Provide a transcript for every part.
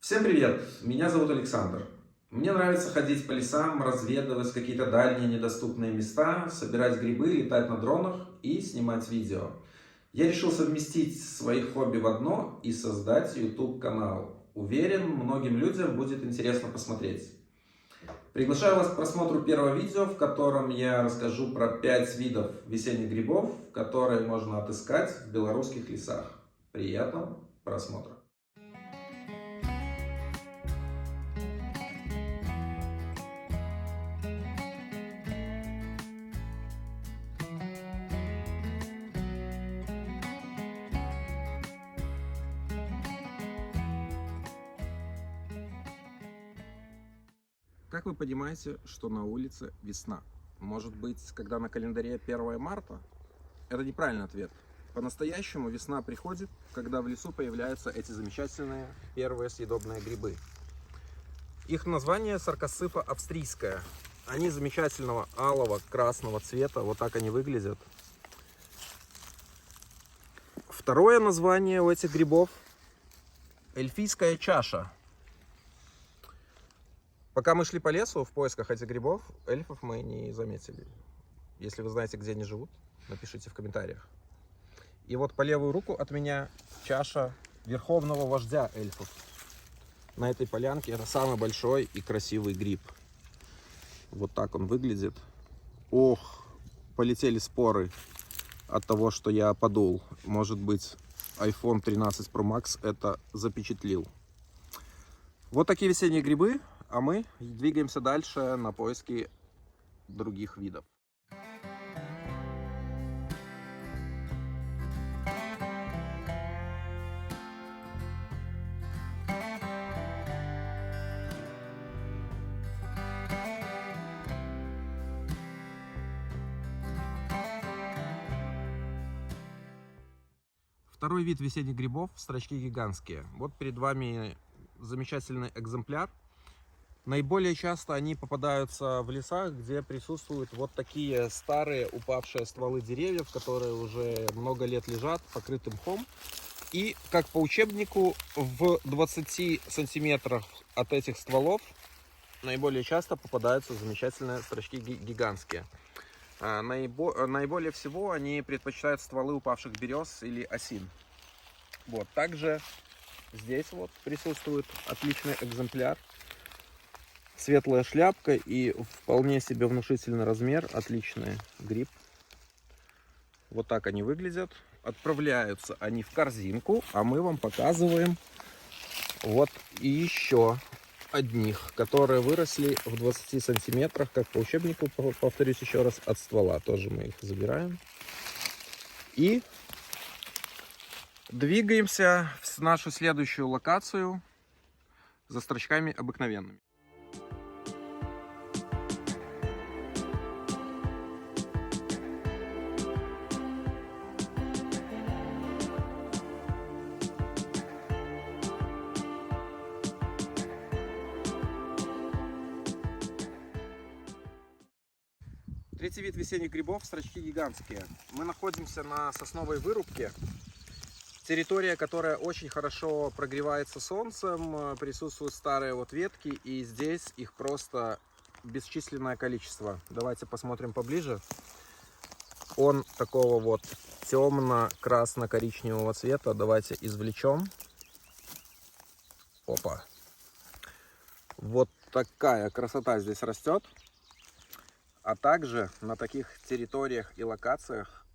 Всем привет! Меня зовут Александр. Мне нравится ходить по лесам, разведывать какие-то дальние недоступные места, собирать грибы, летать на дронах и снимать видео. Я решил совместить свои хобби в одно и создать YouTube канал. Уверен, многим людям будет интересно посмотреть. Приглашаю вас к просмотру первого видео, в котором я расскажу про 5 видов весенних грибов, которые можно отыскать в белорусских лесах. Приятного просмотра! Как вы понимаете, что на улице весна? Может быть, когда на календаре 1 марта? Это неправильный ответ. По-настоящему весна приходит, когда в лесу появляются эти замечательные первые съедобные грибы. Их название саркосцифа австрийская. Они замечательного алого красного цвета, вот так они выглядят. Второе название у этих грибов — эльфийская чаша. Пока мы шли по лесу в поисках этих грибов, эльфов мы не заметили. Если вы знаете, где они живут, напишите в комментариях. И вот по левую руку от меня чаша верховного вождя эльфов. На этой полянке это самый большой и красивый гриб. Вот так он выглядит. Ох, полетели споры от того, что я подул. Может быть, iPhone 13 Pro Max это запечатлил. Вот такие весенние грибы. А мы двигаемся дальше на поиски других видов. Второй вид весенних грибов — строчки гигантские. Вот перед вами замечательный экземпляр. Наиболее часто они попадаются в лесах, где присутствуют вот такие старые упавшие стволы деревьев, которые уже много лет лежат, покрыты мхом. И, как по учебнику, в 20 сантиметрах от этих стволов наиболее часто попадаются замечательные строчки гигантские. Наиболее всего они предпочитают стволы упавших берез или осин. Вот. Также здесь вот присутствует отличный экземпляр. Светлая шляпка и вполне себе внушительный размер. Отличный гриб. Вот так они выглядят. Отправляются они в корзинку, а мы вам показываем вот еще одних, которые выросли в 20 сантиметрах, как по учебнику, повторюсь еще раз, от ствола. Тоже мы их забираем. И двигаемся в нашу следующую локацию за строчками обыкновенными. Третий вид весенних грибов — строчки гигантские. Мы находимся на сосновой вырубке. Территория, которая очень хорошо прогревается солнцем, присутствуют старые вот ветки, и здесь их просто бесчисленное количество. Давайте посмотрим поближе. Он такого вот темно-красно-коричневого цвета. Давайте извлечем. Опа. Вот такая красота здесь растет. А также на таких территориях и локациях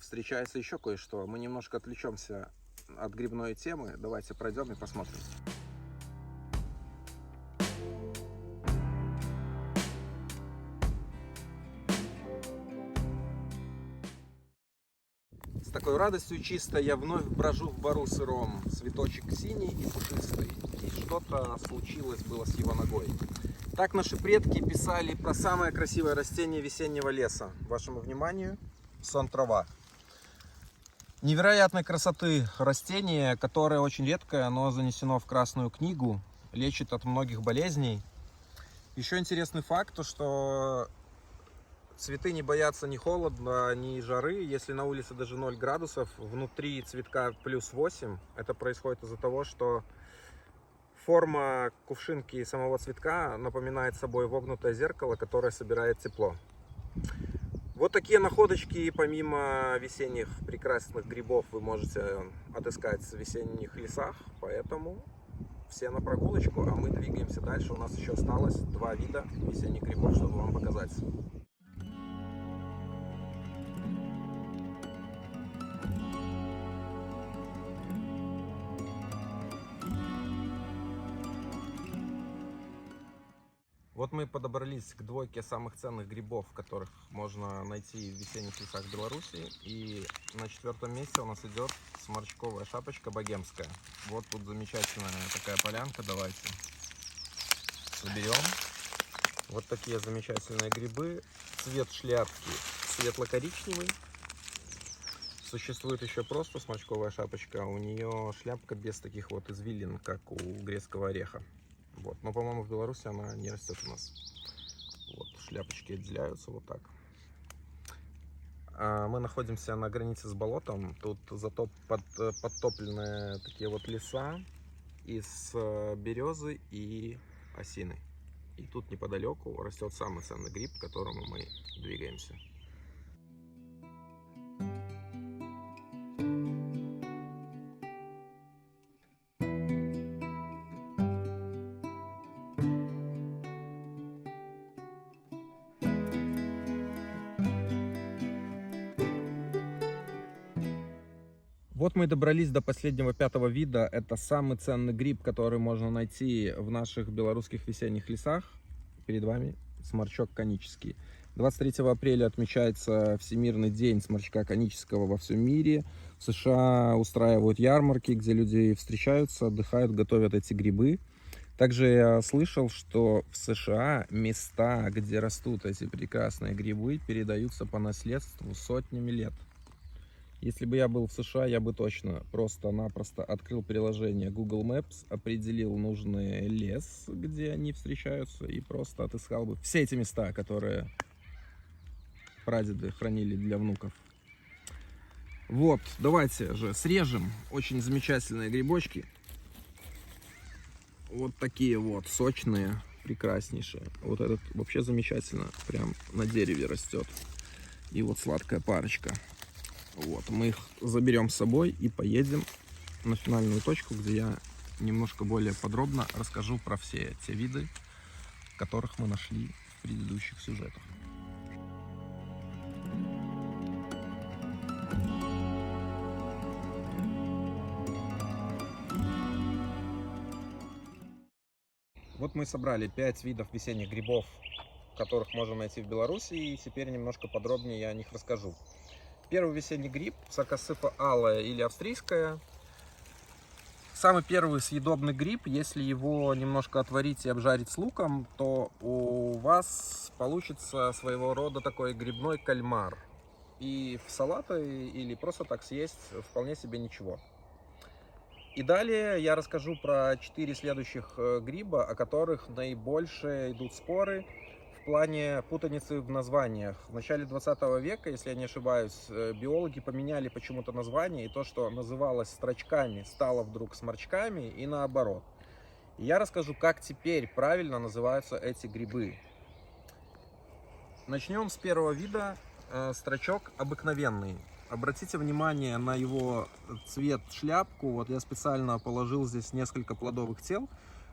встречается еще кое-что. Мы немножко отвлечемся от грибной темы. Давайте пройдем и посмотрим. С такой радостью чисто я вновь брожу в бору сыром. Цветочек синий и пушистый. И что-то случилось было с его ногой. Так наши предки писали про самое красивое растение весеннего леса. Вашему вниманию — сон-трава. Невероятной красоты растение, которое очень редкое, оно занесено в Красную книгу, лечит от многих болезней. Еще интересный факт, то что цветы не боятся ни холода, ни жары. Если на улице даже 0 градусов, внутри цветка плюс 8. Это происходит из-за того, что форма кувшинки самого цветка напоминает собой вогнутое зеркало, которое собирает тепло. Вот такие находочки, помимо весенних прекрасных грибов, вы можете отыскать в весенних лесах. Поэтому все на прогулочку, а мы двигаемся дальше. У нас еще осталось 2 вида весенних грибов, чтобы вам показать. Вот мы подобрались к двойке самых ценных грибов, которых можно найти в весенних лесах Беларуси. И на 4-м месте у нас идет сморчковая шапочка богемская. Вот тут замечательная такая полянка. Давайте соберем. Вот такие замечательные грибы. Цвет шляпки светло-коричневый. Существует еще просто сморчковая шапочка. У нее шляпка без таких вот извилин, как у грецкого ореха. Вот. Но, по-моему, в Беларуси она не растет у нас. Вот, шляпочки отделяются вот так. Мы находимся на границе с болотом. Тут зато подтопленные такие вот леса из березы и осины. И тут неподалеку растет самый ценный гриб, к которому мы двигаемся. Вот мы и добрались до последнего 5-го вида. Это самый ценный гриб, который можно найти в наших белорусских весенних лесах. Перед вами сморчок конический. 23 апреля отмечается Всемирный день сморчка конического во всем мире. В США устраивают ярмарки, где люди встречаются, отдыхают, готовят эти грибы. Также я слышал, что в США места, где растут эти прекрасные грибы, передаются по наследству сотнями лет. Если бы я был в США, я бы точно просто-напросто открыл приложение Google Maps, определил нужный лес, где они встречаются, и просто отыскал бы все эти места, которые прадеды хранили для внуков. Вот, давайте же срежем очень замечательные грибочки. Вот такие вот, сочные, прекраснейшие. Вот этот вообще замечательно, прям на дереве растет. И вот сладкая парочка. Вот, мы их заберем с собой и поедем на финальную точку, где я немножко более подробно расскажу про все те виды, которых мы нашли в предыдущих сюжетах. Вот мы собрали 5 видов весенних грибов, которых можно найти в Беларуси, и теперь немножко подробнее я о них расскажу. Первый весенний гриб – саркосыпа алая или австрийская. Самый первый съедобный гриб. Если его немножко отварить и обжарить с луком, то у вас получится своего рода такой грибной кальмар. И в салаты или просто так съесть вполне себе ничего. И далее я расскажу про 4 следующих гриба, о которых наибольше идут споры в плане путаницы в названиях. В начале 20 века, если я не ошибаюсь, биологи поменяли почему-то название, и то, что называлось строчками, стало вдруг сморчками, и наоборот. И я расскажу, как теперь правильно называются эти грибы. Начнем с первого вида, строчок обыкновенный. Обратите внимание на его цвет, шляпку. Вот я специально положил здесь несколько плодовых тел.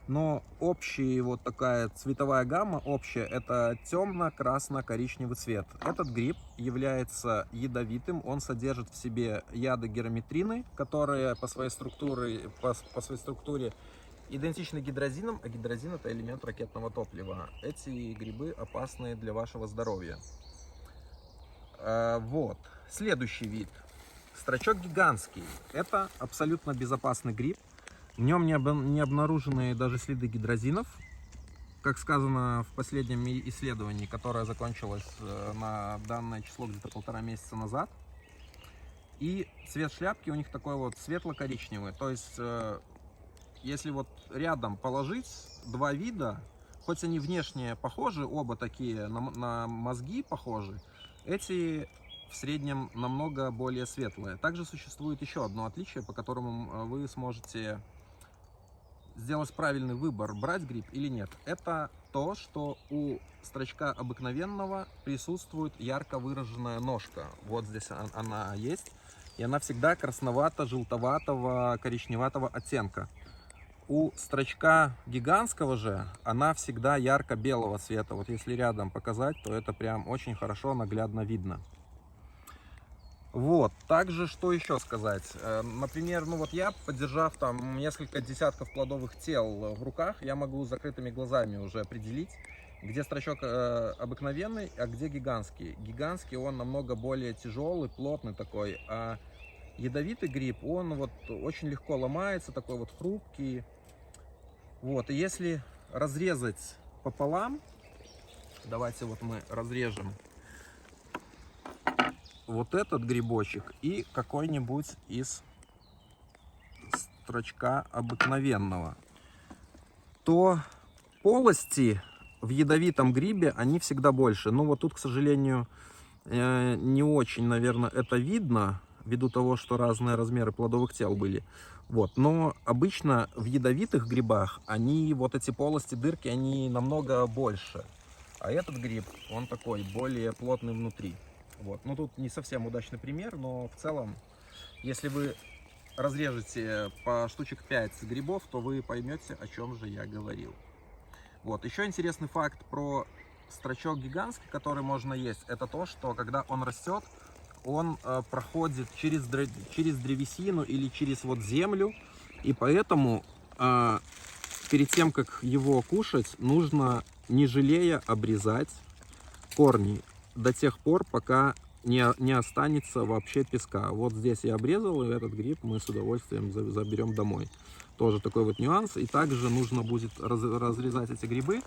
Но общая вот такая цветовая гамма, общая, это темно-красно-коричневый цвет. Этот гриб является ядовитым, он содержит в себе яды гераметрины, которые по своей структуре идентичны гидрозинам, а гидрозин это элемент ракетного топлива. Эти грибы опасны для вашего здоровья. Вот, следующий вид, строчок гигантский, это абсолютно безопасный гриб. В нем не обнаружены даже следы гидрозинов, как сказано в последнем исследовании, которое закончилось на данное число где-то 1,5 месяца назад. И цвет шляпки у них такой вот светло-коричневый. То есть, если вот рядом положить 2 вида, хоть они внешне похожи, оба такие на мозги похожи, эти в среднем намного более светлые. Также существует еще одно отличие, по которому вы сможете сделать правильный выбор, брать гриб или нет, это то, что у строчка обыкновенного присутствует ярко выраженная ножка. Вот здесь она есть. И она всегда красновато-желтоватого, коричневатого оттенка. У строчка гигантского же она всегда ярко-белого цвета. Вот если рядом показать, то это прям очень хорошо наглядно видно. Вот, также что еще сказать, например, ну вот я, подержав там несколько десятков плодовых тел в руках, я могу с закрытыми глазами уже определить, где строчок обыкновенный, а где гигантский. Гигантский он намного более тяжелый, плотный такой, а ядовитый гриб, он вот очень легко ломается, такой вот хрупкий. Вот, и если разрезать пополам, давайте вот мы разрежем вот этот грибочек и какой-нибудь из строчка обыкновенного, то полости в ядовитом грибе, они всегда больше. Ну вот тут, к сожалению, не очень, наверное, это видно, ввиду того, что разные размеры плодовых тел были. Вот. Но обычно в ядовитых грибах, они, вот эти полости, дырки, они намного больше. А этот гриб, он такой, более плотный внутри. Вот. Ну тут не совсем удачный пример, но в целом, если вы разрежете по штучек 5 грибов, то вы поймете, о чем же я говорил. Вот. Еще интересный факт про строчок гигантский, который можно есть, это то, что когда он растет, он проходит через древесину или через вот землю, и поэтому перед тем, как его кушать, нужно не жалея обрезать корни до тех пор, пока не останется вообще песка. Вот здесь я обрезал, и этот гриб мы с удовольствием заберем домой. Тоже такой вот нюанс. И также нужно будет разрезать эти грибы,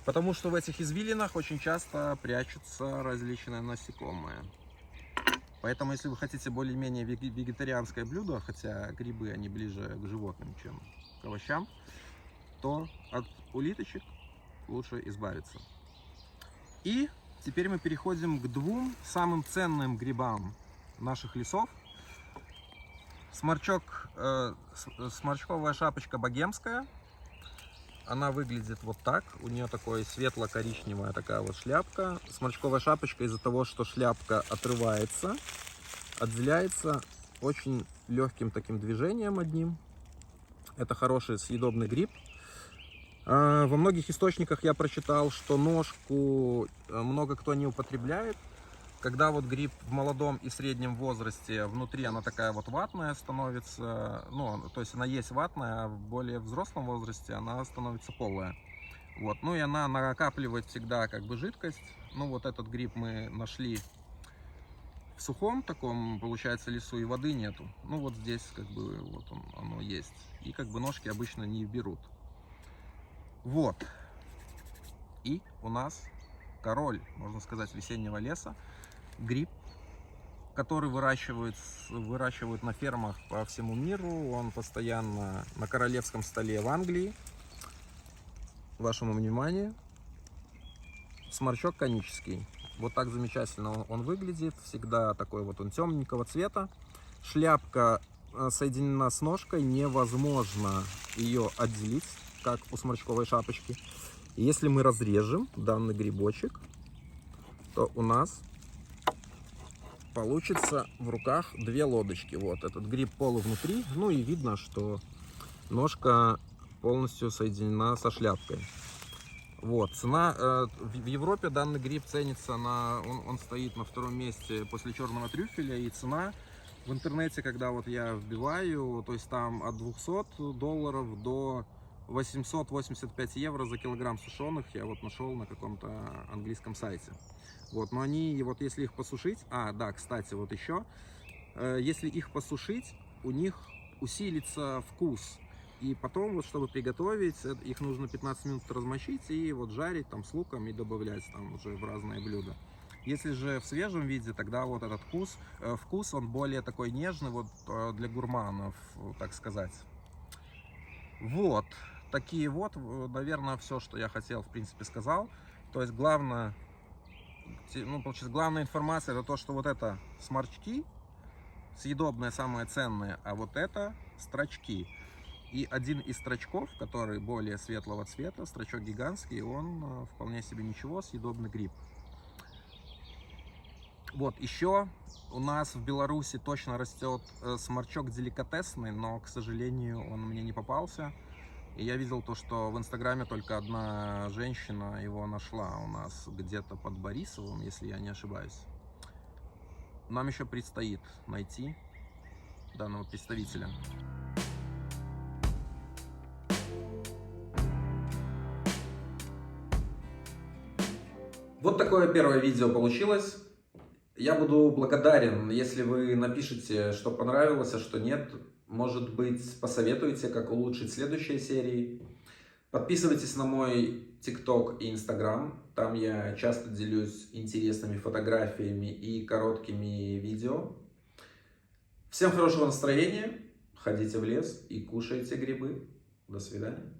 потому что в этих извилинах очень часто прячутся различные насекомые. Поэтому, если вы хотите более-менее вегетарианское блюдо, хотя грибы, они ближе к животным, чем к овощам, то от улиточек лучше избавиться. И теперь мы переходим к двум самым ценным грибам наших лесов. Сморчковая шапочка богемская. Она выглядит вот так. У нее такой светло-коричневая такая вот шляпка. Сморчковая шапочка из-за того, что шляпка отрывается, отделяется очень легким таким движением одним. Это хороший съедобный гриб. Во многих источниках я прочитал, что ножку много кто не употребляет. Когда вот гриб в молодом и среднем возрасте, внутри она такая вот ватная становится, ну, то есть она есть ватная, а в более взрослом возрасте она становится полая. Вот, ну и она накапливает всегда как бы жидкость. Ну вот этот гриб мы нашли в сухом таком, получается, лесу, и воды нету. Ну вот здесь как бы вот оно есть. И как бы ножки обычно не берут. Вот. И у нас король, можно сказать, весеннего леса. Гриб, который выращивают на фермах по всему миру. Он постоянно на королевском столе в Англии. Вашему вниманию. Сморчок конический. Вот так замечательно он выглядит. Всегда такой вот он темненького цвета. Шляпка соединена с ножкой. Невозможно ее отделить, как у сморчковой шапочки. И если мы разрежем данный грибочек, то у нас получится в руках две лодочки. Вот этот гриб полу внутри. Ну и видно, что ножка полностью соединена со шляпкой. Вот, цена в Европе данный гриб ценится на, он стоит на втором месте после черного трюфеля, и цена в интернете, когда вот я вбиваю, то есть там от $200 до 885 евро за килограмм сушеных, я вот нашел на каком-то английском сайте. Вот, но они, вот если их посушить, да, кстати, вот еще, если их посушить, у них усилится вкус. И потом, вот, чтобы приготовить, их нужно 15 минут размочить и вот жарить там с луком и добавлять там уже в разные блюда. Если же в свежем виде, тогда вот этот вкус он более такой нежный, вот для гурманов, так сказать. Вот, такие вот, наверное, все, что я хотел, в принципе, сказал. То есть главная информация, это то, что вот это сморчки, съедобное, самое ценное, а вот это строчки. И один из строчков, который более светлого цвета, строчок гигантский, он вполне себе ничего, съедобный гриб. Вот, еще у нас в Беларуси точно растет сморчок деликатесный, но, к сожалению, он мне не попался. И я видел то, что в Инстаграме только одна женщина его нашла у нас где-то под Борисовым, если я не ошибаюсь. Нам еще предстоит найти данного представителя. Вот такое первое видео получилось. Я буду благодарен, если вы напишите, что понравилось, а что нет. Может быть, посоветуете, как улучшить следующие серии. Подписывайтесь на мой ТикТок и Инстаграм. Там я часто делюсь интересными фотографиями и короткими видео. Всем хорошего настроения. Ходите в лес и кушайте грибы. До свидания.